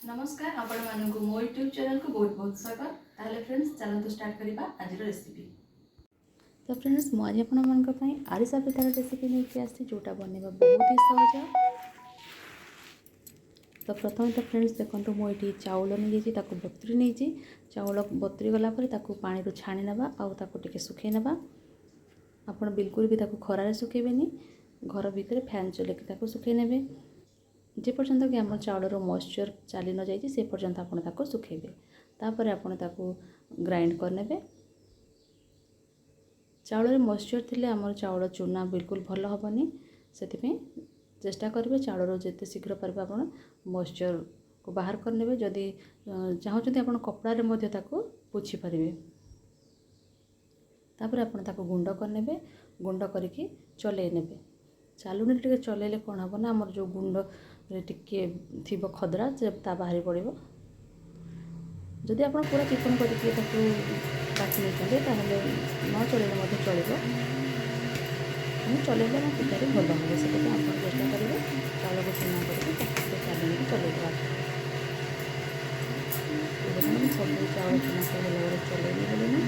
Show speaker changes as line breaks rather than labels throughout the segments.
नमस्कार आपण मानक मो यूट्यूब चैनल को बहुत बहुत स्वागत। ताहले फ्रेंड्स चलते स्टार्ट करिबा आज रेसिपी।
तो फ्रेंड्स मुझे आपण आरिसा पिठार रेसिपी लेके आसी जोटा बनवा बहुत ही सहज। तो प्रथम तो फ्रेंड्स देखो मुझे चाउल नहीं बतुरी नहीं चाउल बतुरी गला पानी रू छाणी नवा आउे सुखे नवा। आपण बिल्कुल भी खरारे सुखेबेनी घर भितर फैन चलैक सुखे ने जे पर्यंत कि आम चाउलर मॉइस्चर चली न जाए से पर्यंत आपको सुखेबे। तापर आपण ग्राइंड करने चाउल मॉइस्चर थिले आम चाउल चूना बिल्कुल भल हेनी से चेष्टा करेंगे चाउल जिते शीघ्र पारे आप मॉइस्चर को बाहर करने जदि चाहते आप कपड़े पोछि पारे। तापर आप गुंड करने गुंड करके चलै ने चालुनी टे चलैले कौन हम ना आमर जो गुंड टिके थी खदरा से बाहरी पड़े। जदि आप पूरा चिकन करके काटि नहीं न चलैले चलो चलैले आम पिठार भल हम से आप चेष्टा करेंगे चाउल को चूना करके चालुनी चलैदेवा। सब चाउल चूना सब चलैनी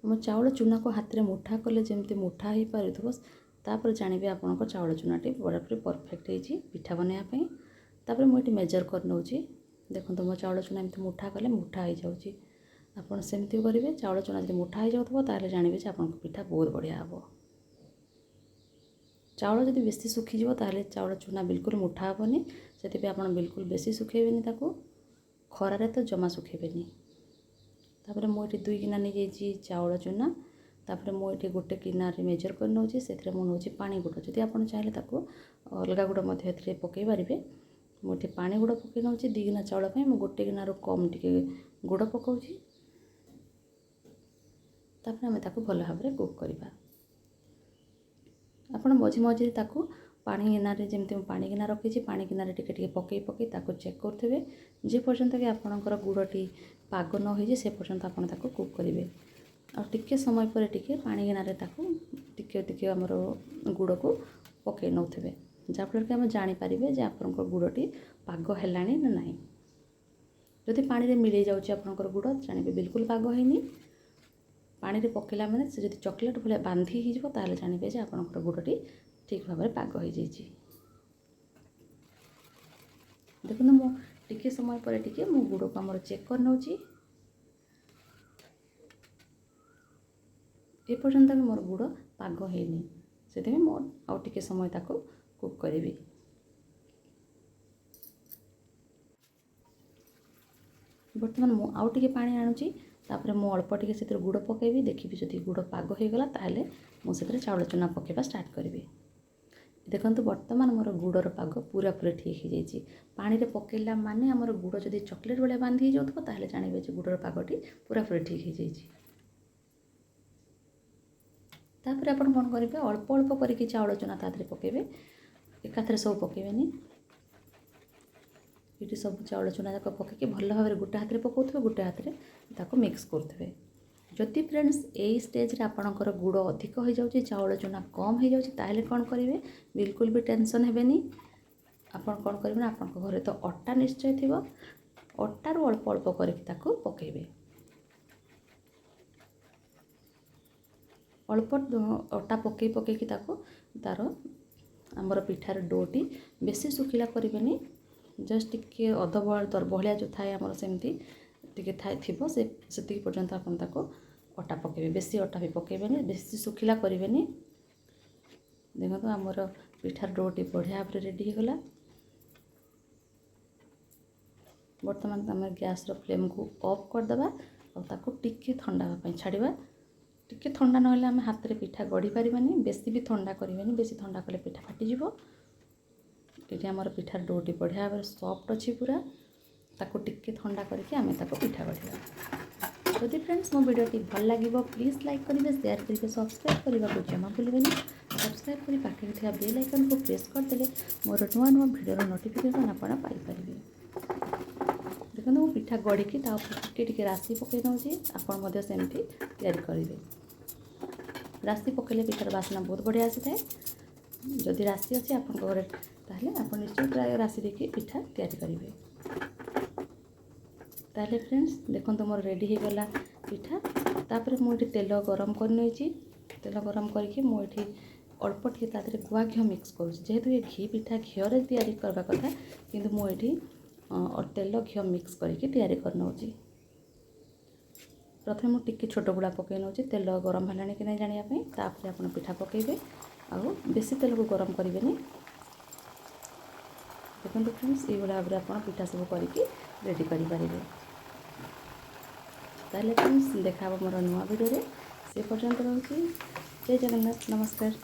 आम चाउल चूना को हाथ में मुठा कले जमी मुठा हो पार जानवे आपंकर चाउल चूनाटी पूरा पूरी परफेक्ट होती पिठा बनवाई। तापर मुझे मेजर कर नौ देखो मो चाउल चूना एमती मुठा कले मुठा हो जाऊँगी आपड़ सेमती करेंगे। चाउल चूना जब मुठा हो जाए जानवे आप पिठा बहुत बढ़िया हम। चाउल जब बेसी सुखीज चाउल चूना बिल्कुल मुठा हेनी से आप बिल्कुल बेसी सुखेबे खरारे तो जमा सुखेबे। तापर मुझे 2 गिना नहीं जाइए चाउल चूना। तापर मुझे गोटे गिनारे मेजर कर नौ से मुझे पानी गुड़ जदि आप चाहिए अलग गुड़ पकई पारे। मुझे पानी गुड़ पकई नौ 2 गिना चाउल मुझे गोटे गिनार कम टे गुड़ पकाऊँ। तापर आम भल भाव में कुक करवा। आप मझे मझे पानी गिनारे जमी पानी गिना रखी पानी गिनारे टिके पकई पकई चेक करेंगे जे पर्यंत कि आपणकर गुड़टी पाग न हो से पर्यंत आप कुक करेंगे। टिके समय पर टिके पानी गिनारे टिके टिके आमर गुड़ को पकई नौ जहाँफल कि आम जापर जे आपंकर गुड़टी पाग है ना नहीं। जदि पानी मिले जाकर गुड़ जानवे बिल्कुल पाग है पानी रे पकेला मैंने से जब चॉकलेट भाया बांधी हो जानवे जे आपंकर गुड़टी ठीक भाव में पाग हो जाइए। देखो मो टिके समय पर टिके मो गुड़ को आमर चेक कर नौ ए पर्यंत भी मोर गुड़ पाग हैनी से मो आउ टिके समय ताको कुक करी। बर्तमान मु आउ टिके पानी आणुची तापर मु अल्प टिके से गुड़ पकेबी देखिए जदि गुड़ पाग हो गला ताहले मु से चाउल चूना पकेबा स्टार्ट करी। देखो बर्तमान मोर गुड़र पाग पूरा पूरी ठीक हो जाइए। पानी रे पकेला माने आमर गुड़ जदि चॉकलेट भाया बांधी जाऊँ ताहले जानवे जे गुड़र पागटी पूरा पूरी ठीक हो जाइए। तापर आप कौन करेंगे अल्प अल्प करके चाउल चूना तादे पकेबे एकाथरे सब पकेबेनी। ये सब चाउल चूना जाक पकईकि भल भाव में गोटे हाथ में पकाउथे गोटे हाथ में मिक्स करेंगे। जदि फ्रेंड्स यही स्टेज आपणकर गुड़ अधिक हो जाए चाउल चूना कम हो जाए कौन करेंगे बिल्कुल भी टेंशन हेबेनी। आपन कौन करेंगे ना आप घर तो अटा निश्चय थी अटारू अल्प अल्प करके पकेबे। अल्प अटा पकई पकईकि तार आमर पिठार डोटी बेसी सुखिला करेंगे जस्ट टिके अध दरबलिया जो थाए आमर सेमती टिके थाए थी से पर्यंत आपन अटा पकेबे। बेसी अटा भी पकेबेनी बेसी सुखिला करेंगे। देखो आमर पिठार डोटी बढ़िया भाव रेडी होगला। बर्तमान आम गैस फ्लेम को ऑफ करदे और टिके ठंडा हाँपाई छाड़ा। टिके ठंडा ना आम हाथ में पिठा गढ़ी पारानी बेसी भी ठंडा करेंगे बेसी ठंडा कले पिठा फाटीज। ये आमर पिठार डोटी बढ़िया भाव सॉफ्ट अच्छी पूरा ताको टिके ठंडा करके आम पिठा गढ़ा। जदि फ्रेंड्स मो वीडियो भल लगे प्लीज लाइक करेंगे शेयर करेंगे सब्सक्राइब करने को जमा भूलें। सब्सक्राइब कर पाखे थी बेल आइकन को प्रेस करदे मोर नुआ नुआ वीडियो नोटिफिकेशन आपड़ पाइपर। देखो मो पिठा गढ़ी टिके राशि पकई नौ आपड़ सेमती तैयारी करेंगे। राशि पकड़े पिठार बासना बहुत बढ़िया आसी था। जदि राशि अच्छी आप ताहले आपण निश्चय ड्राई राशि देखिए पिठा तैयारी करेंगे। ताहले फ्रेंड्स देखो मोर रेडी हो गला पिठा। तापर मुझे तेल गरम कर नहीं, तेल गरम करके मुझे अल्प टे तादे गुआ घी मिक्स करूँ। जेहेतु ये घी पिठा घीरे तैयारी करवा कथा किंतु मुझे तेल घी मिक्स करके तैयारी कर नौची। प्रथम मुझे टिके छोट गुड़ा पकई नौची तेल गरम है कि नहीं जानापी। तापर आप पिठा पकेबे आउ बेसी तेल को गरम करेंगे। देखो फ्रेंड्स ये भाव में आप पिठा सब करके रेडी करेंगे। ताहले फ्रेंड्स देखा मोर नुआ वीडियो से पर्यंत रोचे। जय जगन्नाथ, नमस्कार।